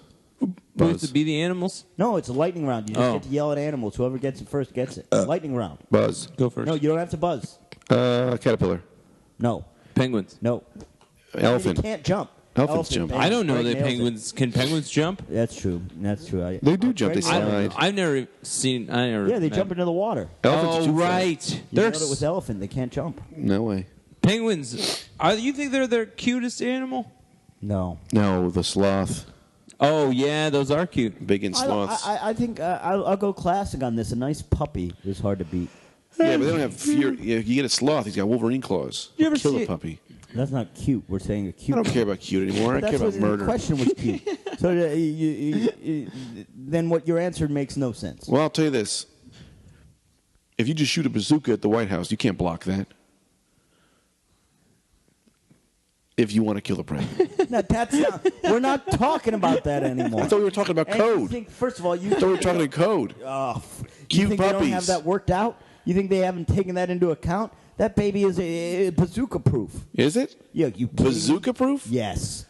Supposed to be the animals? No, it's a lightning round. You just Oh. get to yell at animals. Whoever gets it first gets it. Lightning round. Buzz. Go first. No, you don't have to buzz. Caterpillar. No. Penguins. No. Elephant. They can't jump. Elephants jump. penguin. I don't know Greg that nails it. penguins. Can penguins jump? That's true. That's true. They do jump. They Greg nailed it. slide. I've never seen. Yeah, they jump into the water. Elephants are Oh, too fast. right. You They're nailed it with elephant. They can't jump. No way. penguins. You think they're their cutest animal? No. No, the sloth. Oh yeah, those are cute. Big in sloths. I think I'll go classic on this. A nice puppy is hard to beat. Yeah, but they don't have fear. If you get a sloth, he's got Wolverine claws. You ever Kill see a it? puppy. That's not cute. We're saying a cute. I don't care about cute anymore. I But care that's about what murder. the question was cute. So then what your answer makes no sense. Well, I'll tell you this. If you just shoot a bazooka at the White House, you can't block that. If you want to kill the president. No, that's not, we're not talking about that anymore. I thought we were talking about And you code. think, first of all, you I thought we were talking in code. you Cute think they don't puppies. have that worked out? You think they haven't taken that into account? That baby is bazooka proof. Is it? Yeah, you kidding me? Bazooka proof? Yes.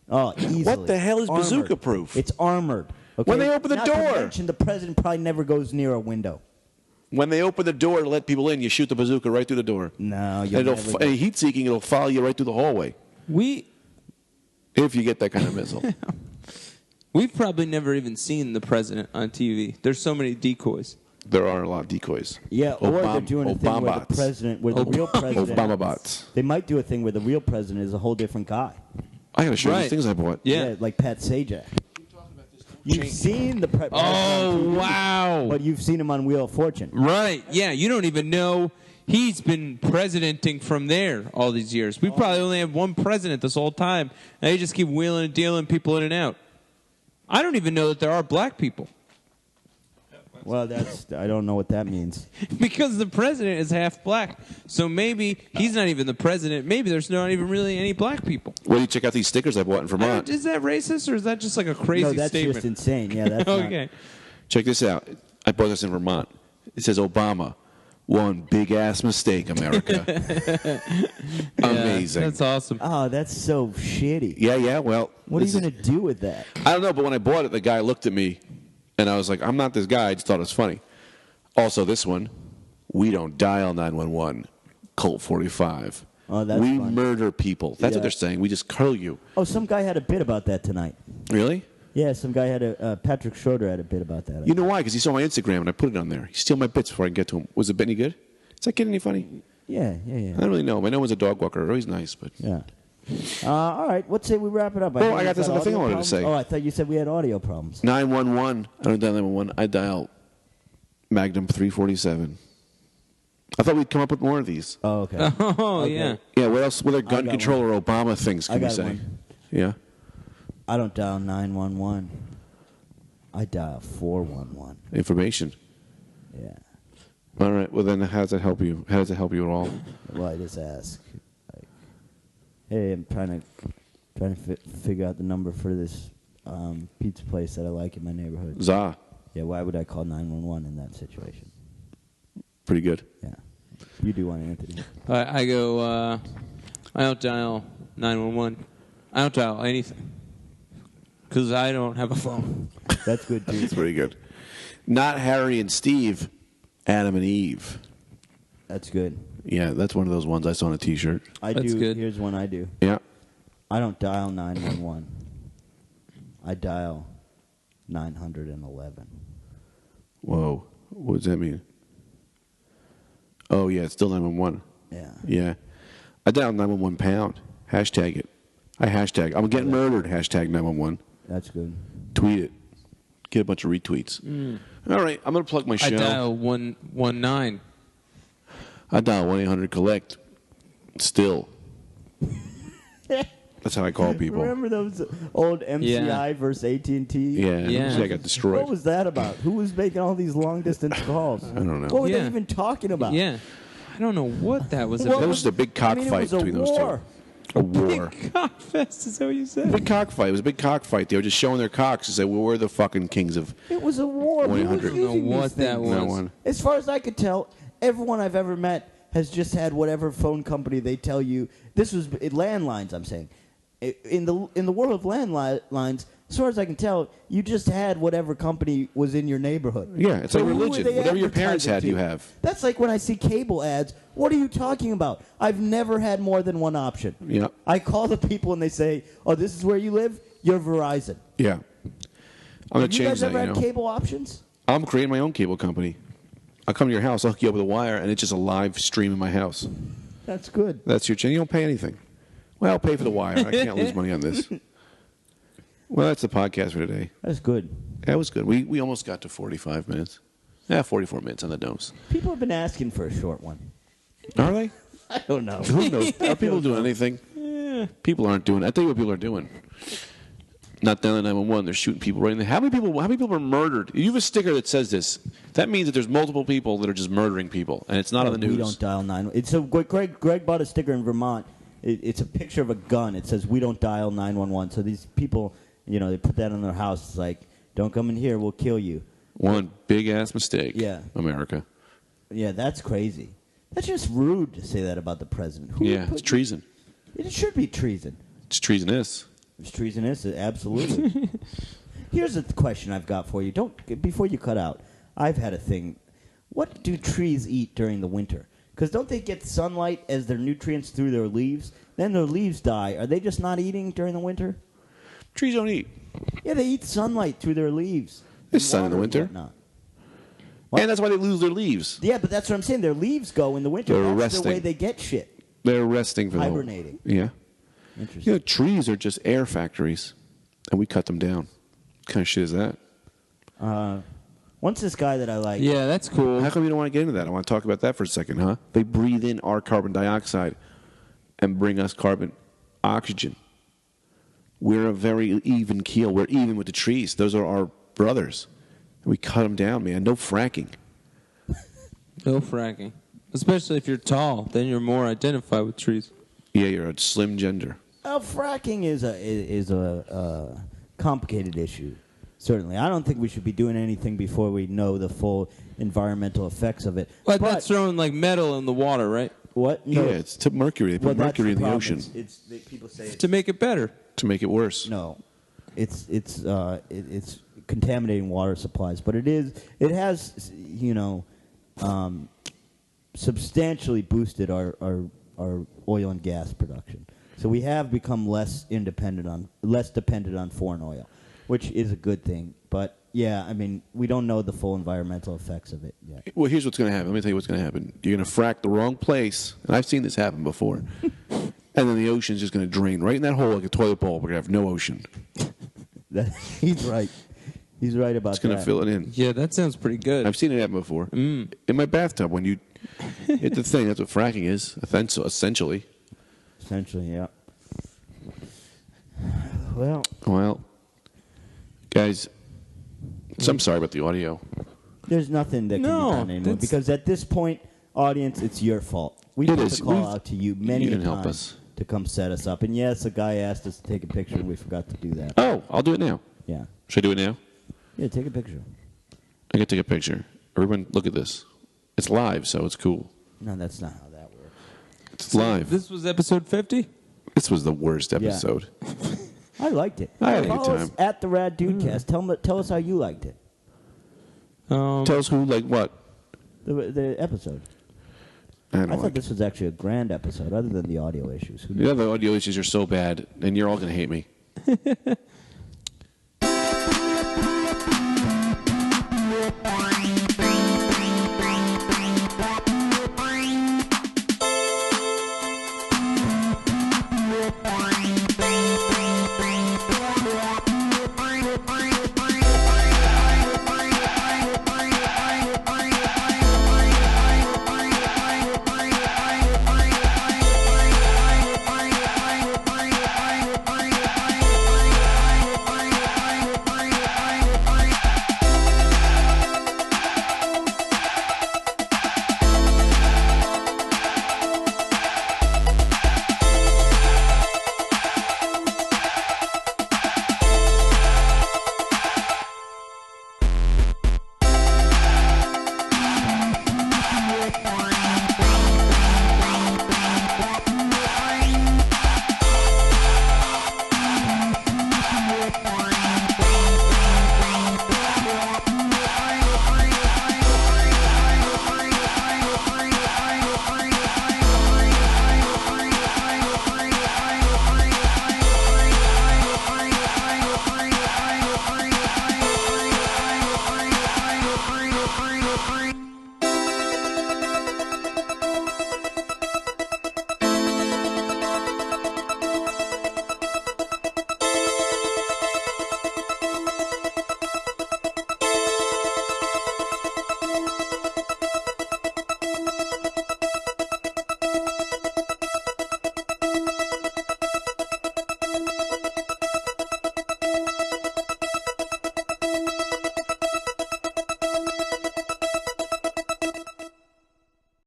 Oh, easily. What the hell is Armored. bazooka proof? It's armored. Okay? When they open the Not door. To mention, the president probably never goes near a window. When they open the door to let people in, you shoot the bazooka right through the door. No, And you'll it'll never. Go. heat seeking, it'll follow you right through the hallway. We If you get that kind of missile. We've probably never even seen the president on TV. There's so many decoys. There are a lot of decoys. Yeah, or they're doing a thing where the president, where the real president... Obama bots. They might do a thing where the real president is a whole different guy. I got to show you Right. these things I bought. Yeah. Like Pat Sajak. You've seen the president. Oh, wow. But you've seen him on Wheel of Fortune. Right. Yeah, you don't even know he's been presidenting from there all these years. We probably only have one president this whole time. And they just keep wheeling and dealing people in and out. I don't even know that there are black people. Well, I don't know what that means. Because the president is half black. So maybe he's not even the president. Maybe there's not even really any black people. Well, you check out these stickers I bought in Vermont. Is that racist or is that just like a crazy No, that's statement? just insane. Yeah, that's Okay. Check this out. I bought this in Vermont. It says Obama. One big-ass mistake, America. Amazing. That's awesome. Oh, that's so shitty. Yeah, well. What are you going to do with that? I don't know, but when I bought it, the guy looked at me, and I was like, I'm not this guy. I just thought it was funny. Also, this one, we don't dial 911, Colt 45. Oh, that's we fun. murder people. That's Yeah. what they're saying. We just curl you. Oh, some guy had a bit about that tonight. Really? Yeah, some guy had Patrick Schroeder had a bit about that. You know why? Because he saw my Instagram, and I put it on there. He steal my bits before I can get to him. Was the bit any good? Is that kid any funny? Yeah. I don't really know him. I know he was a dog walker. He's nice, but... Yeah. All right, let's say we wrap it up. Oh, I got this other thing I wanted to say. Oh, I thought you said we had audio problems. 911. I don't dial 911. I dial Magnum 347. I thought we'd come up with more of these. Oh, okay. Oh, Okay. yeah. Yeah, what else? What other gun got control or Obama things I can we got say? one. Yeah. I don't dial 911. I dial 411. Information. Yeah. All right. Well, then how does that help you? How does it help you at all? Well, I just ask, like, hey, I'm trying to figure out the number for this pizza place that I like in my neighborhood. Za. Yeah, why would I call 911 in that situation? Pretty good. Yeah. You do one, Anthony. I go, I don't dial 911. I don't dial anything. Because I don't have a phone. That's good, too. That's pretty good. Not Harry and Steve, Adam and Eve. That's good. Yeah, that's one of those ones I saw on a T-shirt. I That's do. good. Here's one I do. Yeah. I don't dial 911. I dial 911. Whoa. What does that mean? Oh, yeah, it's still 911. Yeah. Yeah. I dial 911 pound. Hashtag it. I hashtag. I'm getting murdered. Hashtag 911. That's good. Tweet it. Get a bunch of retweets. All right, I'm going to plug my show. I dial 119. I dial 1-800-COLLECT. Still. That's how I call people. Remember those old MCI Yeah. versus AT&T? Yeah, Yeah. I got destroyed. What was that about? Who was making all these long-distance calls? I don't know. What were they Yeah. even talking about? Yeah. I don't know what that was What about. That was just a big cockfight it was a between those war. two. A war. Big cockfest, is that what you said? Big cockfight. It was a big cockfight. They were just showing their cocks and said, well, we're the fucking kings of... It was a war. Who was 1-800. using I don't know what these that things? was. No one. As far as I could tell, everyone I've ever met has just had whatever phone company they tell you. This was landlines, I'm saying. In the world of landlines, as far as I can tell, you just had whatever company was in your neighborhood. Yeah, it's So like who were religion. they Whatever your parents advertising had, to? you have. That's like when I see cable ads. What are you talking about? I've never had more than one option. Yeah. I call the people and they say, "Oh, this is where you live? You're Verizon." Yeah. I'm going Have to you change guys that, ever you had know. cable options? I'm creating my own cable company. I'll come to your house, I'll hook you up with a wire, and it's just a live stream in my house. That's good. That's your chance. You don't pay anything. Well, I'll pay for the wire. I can't lose money on this. Well, that's the podcast for today. That's good. That was good. We almost got to 45 minutes. Yeah, 44 minutes on the nose. People have been asking for a short one. Are they? I don't know. Who knows? Are people doing anything? Yeah. People aren't doing. I tell you what people are doing. Not dialing 911. They're shooting people right in the. How many people were murdered? You have a sticker that says this. That means that there's multiple people that are just murdering people, and it's not on the news. We don't dial 911. So Greg bought a sticker in Vermont. It's a picture of a gun. It says, "We don't dial 911." So these people, they put that on their house. It's like, don't come in here. We'll kill you. One big-ass mistake. Yeah. America. Yeah, that's crazy. That's just rude to say that about the president. Who Yeah, would it's put- treason. It should be treason. It's treasonous. It's treasonous, absolutely. Here's a question I've got for you. Before you cut out, I've had a thing. What do trees eat during the winter? Because don't they get sunlight as their nutrients through their leaves? Then their leaves die. Are they just not eating during the winter? Trees don't eat. Yeah, they eat sunlight through their leaves. There's sun in the winter. What? And that's why they lose their leaves. Yeah, but that's what I'm saying. Their leaves go in the winter. They're That's the way resting. they get shit. They're resting for Hibernating. Yeah. Interesting. Trees are just air factories, and we cut them down. What kind of shit is that? Once this guy that I like. Yeah, that's cool. How come you don't want to get into that? I want to talk about that for a second, huh? They breathe in our carbon dioxide and bring us carbon oxygen. We're a very even keel. We're even with the trees. Those are our brothers. We cut them down, man. No fracking. No fracking. Especially if you're tall, then you're more identified with trees. Yeah, you're a slim gender. Fracking is a complicated issue. Certainly, I don't think we should be doing anything before we know the full environmental effects of it. But that's throwing like metal in the water, right? What? No. Yeah, it's to mercury. They put mercury in the ocean People say it's To make it better. to make it worse. no. It's contaminating water supplies, but it has substantially boosted our oil and gas production. So we have become less dependent on foreign oil, which is a good thing. But yeah, I mean, we don't know the full environmental effects of it yet. Well, here's what's going to happen. Let me tell you what's going to happen. You're going to frack the wrong place, and I've seen this happen before. And then the ocean's just going to drain right in that hole like a toilet bowl. We're going to have no ocean. He's right. He's right about It's going to that. fill it in. Yeah, that sounds pretty good. I've seen it happen before. In my bathtub, when you hit the thing, that's what fracking is, essentially. Essentially, yeah. Well, guys, so I'm sorry about the audio. there's nothing that can be done anymore because at this point, audience, it's your fault. We It put is. the call We've- out to you many you didn't times help us. to come set us up. And yes, a guy asked us to take a picture, and we forgot to do that. Oh, I'll do it now. Yeah. Should I do it now? Yeah, take a picture. I can take a picture. Everyone, look at this. It's live, so it's cool. No, that's not how that works. It's live. This was episode 50? This was the worst episode. I liked it. I had a good Follow us time. at the Rad Dudecast. Tell us how you liked it. Tell us who, like what? The episode. I I don't thought like this was actually a grand episode, other than the audio issues. Who it. The other audio issues are so bad, and you're all going to hate me.